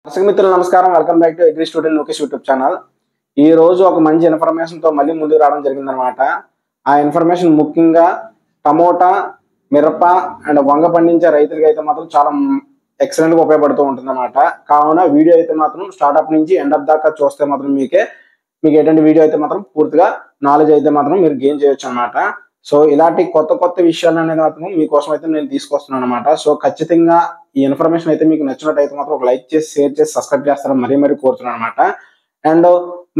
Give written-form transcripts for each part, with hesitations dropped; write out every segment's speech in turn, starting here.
దర్శక మిత్రులు నమస్కారం. Welcome back to agri student Lokesh YouTube channel. ఈ రోజు ఒక మంచి ఇన్ఫర్మేషన్ తో మళ్ళీ ముందుకు రావడం జరిగిందనమాట. ఆ ఇన్ఫర్మేషన్ ముఖ్యంగా టమోటా, మిరప అండ్ వంగ పండించే రైతులకి అయితే మాత్రం చాలా ఎక్సలెంట్ గా ఉపయోగపడుతూ ఉంటుందన్నమాట. కావున వీడియో అయితే మాత్రం స్టార్ట్అప్ నుంచి ఎండ్ అప్ దాకా చూస్తే మాత్రం మీకు ఎటువంటి వీడియో అయితే మాత్రం పూర్తిగా నాలెడ్జ్ అయితే మాత్రం మీరు గెయిన్ చేయొచ్చు అనమాట. సో ఇలాంటి కొత్త విషయాలు అనేది మాత్రం మీకోసం అయితే నేను తీసుకొస్తున్నాను అనమాట. సో ఖచ్చితంగా ఈ ఇన్ఫర్మేషన్ అయితే మీకు నచ్చినట్టయితే మాత్రం ఒక లైక్ చేసి, షేర్ చేసి, సబ్స్క్రైబ్ చేస్తారని మరీ కోరుతున్నాను అనమాట. అండ్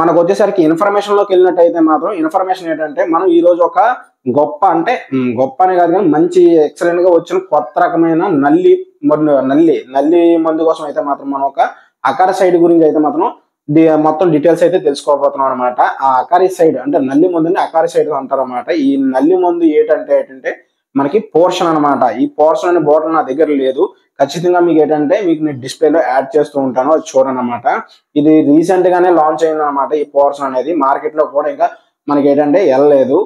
మనకు వచ్చేసరికి ఇన్ఫర్మేషన్ లోకి వెళ్ళినట్టయితే మాత్రం ఇన్ఫర్మేషన్ ఏంటంటే మనం ఈ రోజు ఒక గొప్ప అనే కాదు కానీ మంచి ఎక్సలెంట్ గా వచ్చిన కొత్త రకమైన నల్లి మందు కోసం అయితే మాత్రం మనం ఒక అకారిసైడ్ గురించి అయితే మాత్రం మొత్తం డీటెయిల్స్ అయితే తెలుసుకోబోతున్నాం అనమాట. ఆ అకారిసైడ్ అంటే నల్లి మందుని అకారిసైడ్ అంటారు అనమాట. ఈ నల్లి మందు ఏంటంటే మనకి పోర్షన్ అనమాట. ఈ పోర్షన్ అనే బాటిల్ నా దగ్గర లేదు. ఖచ్చితంగా మీకు మీకు నేను డిస్ప్లేలో యాడ్ చేస్తూ ఉంటాను, అది చూడండి అనమాట. ఇది రీసెంట్ గానే లాంచ్ అయింది అనమాట. ఈ పోర్షన్ అనేది మార్కెట్ లో కూడా ఇంకా మనకి వెళ్ళలేదు.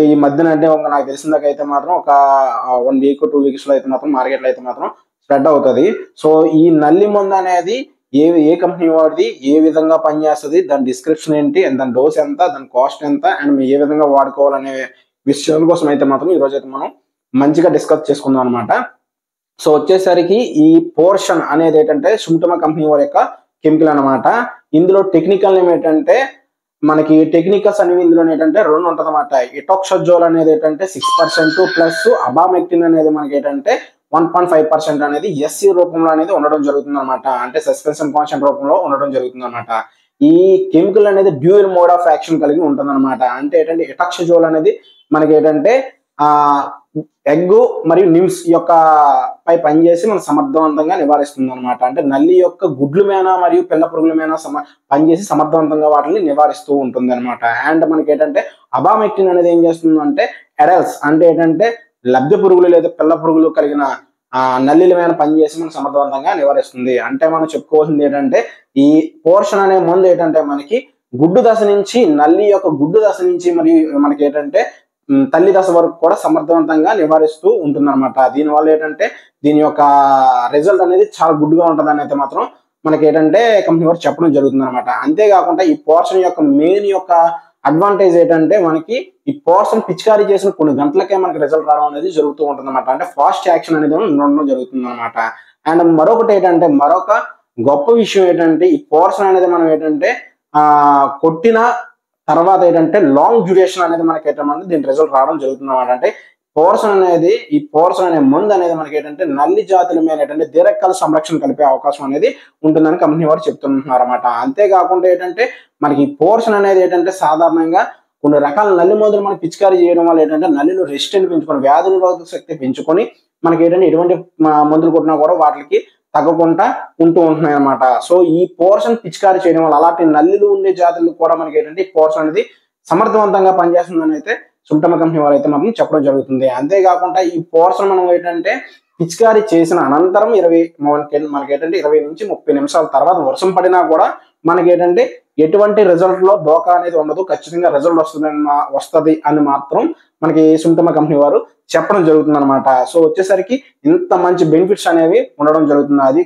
ఈ మధ్యన అంటే నాకు తెలిసిందకైతే మాత్రం ఒక 1 వీక్ 2 వీక్స్ లో అయితే మాత్రం మార్కెట్ లో అయితే మాత్రం స్ప్రెడ్ అవుతుంది. సో ఈ నల్లి మందు అనేది ఏ కంపెనీ వాడిది, ఏ విధంగా పనిచేస్తుంది, దాని డిస్క్రిప్షన్ ఏంటి, అండ్ దాని డోస్ ఎంత, దాని కాస్ట్ ఎంత, అండ్ ఏ విధంగా వాడుకోవాలనే విషయాల కోసం అయితే మాత్రం ఈ రోజు అయితే మనం మంచిగా డిస్కస్ చేసుకుందాం అనమాట. సో వచ్చేసరికి ఈ పోర్షన్ అనేది ఏంటంటే సుమిటోమో కంపెనీ వారి యొక్క కెమికల్ అనమాట. ఇందులో టెక్నికల్ నేమ్ ఏంటంటే మనకి టెక్నికల్స్ అనేవి ఇందులో ఏంటంటే 2 ఉంటుంది అనమాట. ఇటాక్సజోల్ అనేది ఏంటంటే 6% ప్లస్ అబామెక్టిన్ అనేది మనకి ఏంటంటే 1.5% అనేది ఎస్సీ రూపంలో అనేది ఉండడం జరుగుతుంది అనమాట. అంటే సస్పెన్షన్ కాన్స్టెంట్ రూపంలో ఉండడం జరుగుతుంది అనమాట. ఈ కెమికల్ అనేది డ్యూయల్ మోడ్ ఆఫ్ యాక్షన్ కలిగి ఉంటుంది అనమాట. అంటే ఏంటంటే ఇటాక్సజోల్ అనేది మనకి ఏంటంటే ఎగ్ మరియు నిమ్స్ యొక్క పై పనిచేసి మనం సమర్థవంతంగా నివారిస్తుంది అనమాట. అంటే నల్లి యొక్క గుడ్ల మీద మరియు పిల్ల పురుగుల మీద పనిచేసి సమర్థవంతంగా వాటిని నివారిస్తూ ఉంటుంది అనమాట. అండ్ మనకి ఏంటంటే అబామెక్టిన్ అనేది ఏం చేస్తుందంటే అడల్ట్స్ అంటే ఏంటంటే లబ్ధ పురుగులు లేదా పిల్ల పురుగులు కలిగిన నల్లిల మీద పనిచేసి మనం సమర్థవంతంగా నివారిస్తుంది. అంటే మనం చెప్పుకోవాల్సింది ఏంటంటే ఈ పోర్షన్ అనే మందు ఏంటంటే మనకి గుడ్డు దశ నుంచి నల్లి యొక్క గుడ్డు దశ నుంచి మరియు మనకి ఏంటంటే తల్లి దశ వరకు కూడా సమర్థవంతంగా నివారిస్తూ ఉంటుంది అనమాట. దీనివల్ల ఏంటంటే దీని యొక్క రిజల్ట్ అనేది చాలా గుడ్గా ఉంటుంది అని అయితే మాత్రం మనకి ఏంటంటే కంపెనీ వారు చెప్పడం జరుగుతుంది అనమాట. అంతేకాకుండా ఈ పోర్షన్ యొక్క మెయిన్ యొక్క అడ్వాంటేజ్ ఏంటంటే మనకి ఈ పోర్షన్ పిచికారీ చేసిన కొన్ని గంటలకే మనకి రిజల్ట్ రావడం అనేది జరుగుతూ ఉంటుంది అనమాట. అంటే ఫాస్ట్ యాక్షన్ అనేది ఉండడం జరుగుతుంది అనమాట. అండ్ మరొకటి ఏంటంటే మరొక గొప్ప విషయం ఏంటంటే ఈ పోర్షన్ అనేది మనం ఏంటంటే కొట్టిన తర్వాత ఏంటంటే లాంగ్ డ్యూరేషన్ అనేది మనకి ఏంటంటే దీని రిజల్ట్ రావడం జరుగుతుంది అనమాట. అంటే ఈ పోర్షన్ అనే మందు అనేది మనకి ఏంటంటే నల్లి జాతుల మీద ఏంటంటే దీర్ఘకాల సంరక్షణ కలిపే అవకాశం అనేది ఉంటుందని కంపెనీ వారు చెప్తున్నారు అనమాట. అంతేకాకుండా ఏంటంటే మనకి ఈ పోర్షన్ అనేది ఏంటంటే సాధారణంగా కొన్ని రకాల నల్లి మందులు మనకి పిచికారీ చేయడం వల్ల ఏంటంటే నల్లిలో రెసిస్టెంట్ పెంచుకొని వ్యాధి నిరోధక శక్తి పెంచుకొని మనకి ఏంటంటే ఎటువంటి మందులు కొట్టినా కూడా వాటికి తగ్గకుండా ఉంటూ ఉంటున్నాయి అనమాట. సో ఈ పోర్షన్ పిచికారీ చేయడం వల్ల అలాంటి నల్లిలు ఉండే జాతులకు కూడా మనకి ఏంటంటే ఈ పోర్షన్ అనేది సమర్థవంతంగా పనిచేస్తుందని అయితే సుమిటోమో కంపెనీ వారు అయితే మనం చెప్పడం జరుగుతుంది. అంతేకాకుండా ఈ పోర్షన్ మనం ఏంటంటే పిచికారీ చేసిన అనంతరం మనకి ఏంటంటే 20 నుంచి 30 నిమిషాల తర్వాత వర్షం పడినా కూడా మనకి ఏంటంటే ఎటువంటి రిజల్ట్ లో దోకా అనేది ఉండదు. ఖచ్చితంగా రిజల్ట్ వస్తుంది అని మాత్రం మనకి సుమిటోమో కంపెనీ వారు చెప్పడం జరుగుతుంది అనమాట. సో వచ్చేసరికి ఇంత మంచి బెనిఫిట్స్ అనేవి ఉండడం జరుగుతుంది. అది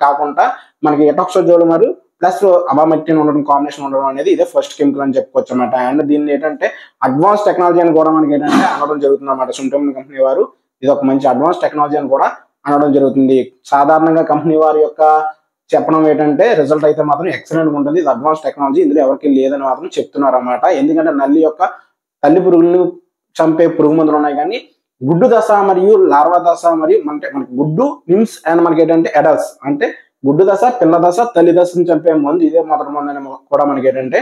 కాకుండా మనకి ఇటాక్సజోల్ మరియు ప్లస్ అబామెక్టిన్ ఉండడం కాంబినేషన్ ఉండడం అనేది ఇదే ఫస్ట్ కెమికల్ అని చెప్పుకోవచ్చు అనమాట. అండ్ దీన్ని ఏంటంటే అడ్వాన్స్ టెక్నాలజీ అని కూడా మనకి ఏంటంటే అనడం జరుగుతుంది అనమాట. సుమిటోమో కంపెనీ వారు ఇది ఒక మంచి అడ్వాన్స్ టెక్నాలజీ అని కూడా అనడం జరుగుతుంది. సాధారణంగా కంపెనీ వారి యొక్క చెప్పడం ఏంటంటే రిజల్ట్ అయితే మాత్రం ఎక్సలెంట్ గా ఉంటుంది. ఇది అడ్వాన్స్ టెక్నాలజీ, ఇందులో ఎవరికి లేదని మాత్రం చెప్తున్నారు అనమాట. ఎందుకంటే నల్లి యొక్క తల్లి పురుగులను చంపే పురుగు మందులు ఉన్నాయి, కానీ గుడ్డు దశ మరియు లార్వా దశ మరియు మనకి గుడ్డు నిమ్స్ అండ్ మనకి ఏంటంటే అడల్ట్స్ అంటే గుడ్డు దశ, పిల్ల దశ, తల్లి దశను చంపే మందు ఇదే మొదటి మందు అని కూడా మనకి ఏంటంటే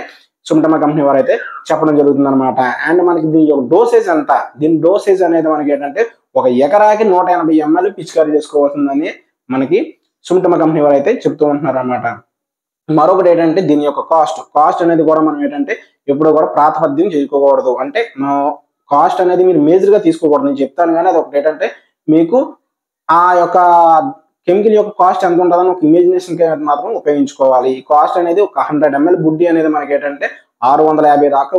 సుమిటోమో కంపెనీ వారు అయితే చెప్పడం జరుగుతుంది అనమాట. అండ్ మనకి దీని యొక్క డోసేజ్ ఎంత, దీని డోసేజ్ అనేది మనకి ఏంటంటే 1 ఎకరాకి 180 ml పిచికారీ చేసుకోవాల్సిందని మనకి సుమిటోమో కంపెనీ వారు అయితే చెప్తూ ఉంటున్నారు అనమాట. మరొకటి ఏంటంటే దీని యొక్క కాస్ట్ అనేది కూడా మనం ఏంటంటే ఎప్పుడు కూడా ప్రాతిపద్యం చేసుకోకూడదు. అంటే కాస్ట్ అనేది మీరు మేజర్ గా తీసుకోకూడదు, నేను చెప్తాను కానీ అది ఒకటి ఏంటంటే మీకు ఆ యొక్క కెమికల్ యొక్క కాస్ట్ ఎంత ఉంటుందని ఒక ఇమేజినేషన్ మాత్రం ఉపయోగించుకోవాలి. ఈ కాస్ట్ అనేది ఒక 100 ml బుడ్డి అనేది మనకి ఏంటంటే 650 దాకా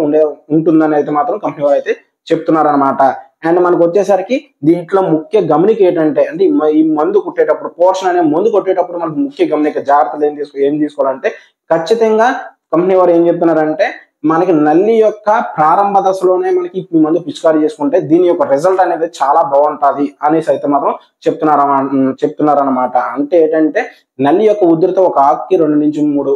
ఉంటుందని అయితే మాత్రం కంపెనీ వారు అయితే చెప్తున్నారు అనమాట. అండ్ మనకు వచ్చేసరికి దీంట్లో ముఖ్య గమనిక ఏంటంటే అంటే ఈ మందు కొట్టేటప్పుడు పోర్షన్ అనే మందు కొట్టేటప్పుడు మనకు ముఖ్య గమనిక జాగ్రత్తలు ఏం తీసుకోవాలంటే ఖచ్చితంగా కంపెనీ వారు ఏం చెప్తున్నారంటే మనకి నల్లి యొక్క ప్రారంభ దశలోనే మనకి ఈ మందు పిచికారీ చేసుకుంటే దీని యొక్క రిజల్ట్ అనేది చాలా బాగుంటది అనేసి అయితే మాత్రం చెప్తున్నారన్నమాట. అంటే ఏంటంటే నల్లి యొక్క ఉధృత ఒక ఆకుకి 2 నుంచి 3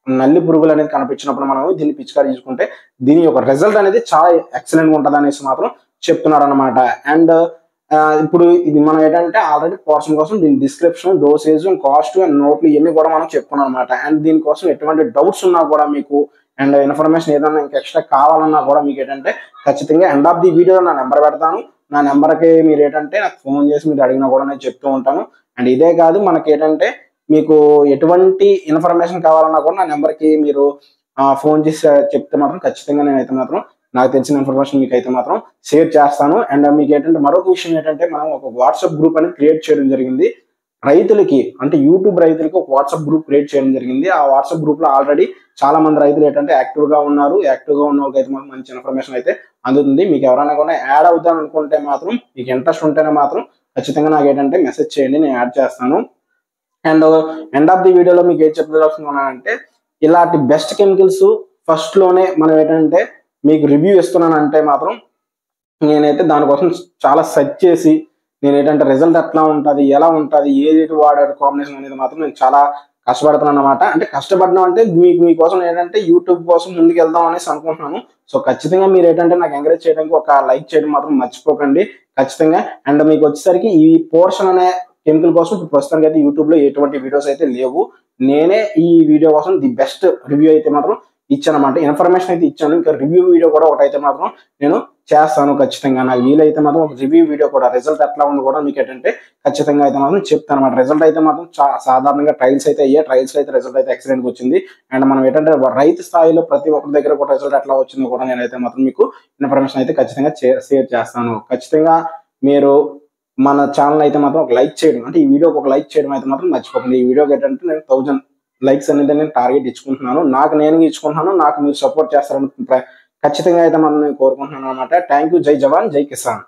నల్లి పురుగులు అనేది కనిపించినప్పుడు మనం దీన్ని పిచికారీ చేసుకుంటే దీని యొక్క రిజల్ట్ అనేది చాలా ఎక్సలెంట్ గా ఉంటది అనేసి మాత్రం చెప్తున్నారన్నమాట. అండ్ ఇప్పుడు ఇది మనం ఏంటంటే ఆల్రెడీ పోర్షన్ కోసం దీని డిస్క్రిప్షన్, డోసేజ్, కాస్ట్ అండ్ నోట్లు ఇవన్నీ కూడా మనం చెప్పుకున్నాం అనమాట. అండ్ దీనికోసం ఎటువంటి డౌట్స్ ఉన్నా కూడా మీకు అండ్ ఇన్ఫర్మేషన్ ఏదైనా ఇంకా ఎక్స్ట్రా కావాలన్నా కూడా మీకు ఏంటంటే ఖచ్చితంగా ఎండ్ ఆఫ్ ది వీడియోలో నా నెంబర్ పెడతాను. నా నెంబర్కి మీరు ఏంటంటే నాకు ఫోన్ చేసి మీరు అడిగినా కూడా నేను చెప్తూ ఉంటాను. అండ్ ఇదే కాదు మనకి ఏంటంటే మీకు ఎటువంటి ఇన్ఫర్మేషన్ కావాలన్నా కూడా నా నెంబర్కి మీరు ఫోన్ చేసి చెప్తే మాత్రం ఖచ్చితంగా నేనైతే మాత్రం నాకు తెలిసిన ఇన్ఫర్మేషన్ మీకు అయితే మాత్రం షేర్ చేస్తాను. అండ్ మీకు ఏంటంటే మరొక విషయం ఏంటంటే మనం ఒక వాట్సాప్ గ్రూప్ అనేది క్రియేట్ చేయడం జరిగింది రైతులకి, అంటే యూట్యూబ్ రైతులకి ఒక వాట్సాప్ గ్రూప్ క్రియేట్ చేయడం జరిగింది. ఆ వాట్సాప్ గ్రూప్ లో ఆల్రెడీ చాలా మంది రైతులు ఏంటంటే యాక్టివ్ గా ఉన్నారు. యాక్టివ్ గా ఉన్న వాళ్ళకి అయితే మాత్రం మంచి ఇన్ఫర్మేషన్ అయితే అందుతుంది. మీకు ఎవరైనా కూడా యాడ్ అవుతాను అనుకుంటే మాత్రం మీకు ఇంట్రెస్ట్ ఉంటేనే మాత్రం ఖచ్చితంగా నాకు ఏంటంటే మెసేజ్ చేయండి, నేను యాడ్ చేస్తాను. అండ్ ఎండ్ ఆఫ్ ది వీడియోలో మీకు ఏం చెప్పదలుచుకున్నానంటే ఇలాంటి బెస్ట్ కెమికల్స్ ఫస్ట్ లోనే మనం ఏంటంటే మీకు రివ్యూ ఇస్తున్నానంటే మాత్రం నేనైతే దానికోసం చాలా సెర్చ్ చేసి నేను ఏంటంటే రిజల్ట్ ఎట్లా ఉంటుంది, ఎలా ఉంటుంది, ఏది వాడారు కాంబినేషన్ అనేది మాత్రం నేను చాలా కష్టపడుతున్నాను అనమాట. అంటే కష్టపడడం అంటే మీకోసం ఏంటంటే యూట్యూబ్ కోసం ముందుకు వెళ్దాం అనేసి అనుకుంటున్నాను. సో ఖచ్చితంగా మీరు ఏంటంటే నాకు ఎంకరేజ్ చేయడానికి ఒక లైక్ చేయడం మాత్రం మర్చిపోకండి ఖచ్చితంగా. అండ్ మీకు వచ్చేసరికి ఈ పోర్షన్ అనే కెమికల్ కోసం ఇప్పుడు ప్రస్తుతానికి అయితే యూట్యూబ్ లో ఎటువంటి వీడియోస్ అయితే లేవు. నేనే ఈ వీడియో కోసం ది బెస్ట్ రివ్యూ అయితే మాత్రం ఇచ్చాను అనమాట. ఇన్ఫర్మేషన్ అయితే ఇచ్చాను, ఇంకా రివ్యూ వీడియో కూడా ఒకటైతే మాత్రం నేను చేస్తాను ఖచ్చితంగా. నాకు వీలైతే మాత్రం ఒక రివ్యూ వీడియో కూడా రిజల్ట్ ఎట్లా ఉంది కూడా మీకు ఏంటంటే ఖచ్చితంగా అయితే మాత్రం చెప్తాను అనమాట. రిజల్ట్ అయితే మాత్రం సాధారణంగా ట్రయల్స్ అయితే అయ్యాయి, ట్రయల్స్ అయితే రిజల్ట్ అయితే ఎక్సలెంట్ గా వచ్చింది. అండ్ మనం ఏంటంటే రైతు స్థాయిలో ప్రతి ఒక్కరి దగ్గర కూడా రిజల్ట్ ఎట్లా వచ్చిందో కూడా నేనైతే మాత్రం మీకు ఇన్ఫర్మేషన్ అయితే ఖచ్చితంగా షేర్ చేస్తాను. ఖచ్చితంగా మీరు మన ఛానల్ అయితే మాత్రం ఒక లైక్ చేయడం, అంటే ఈ వీడియోకి ఒక లైక్ చేయడం అయితే మాత్రం మర్చిపోకండి. ఈ వీడియోకి ఏంటంటే నేను 1000 లైక్స్ అనేది నేను టార్గెట్ ఇచ్చుకుంటున్నాను. నేను ఇచ్చుకుంటున్నాను, నాకు మీరు సపోర్ట్ చేస్తారని ఖచ్చితంగా అయితే మనం నేను కోరుకుంటున్నాను అనమాట. Thank you. జై జవాన్, జై కిసాన్.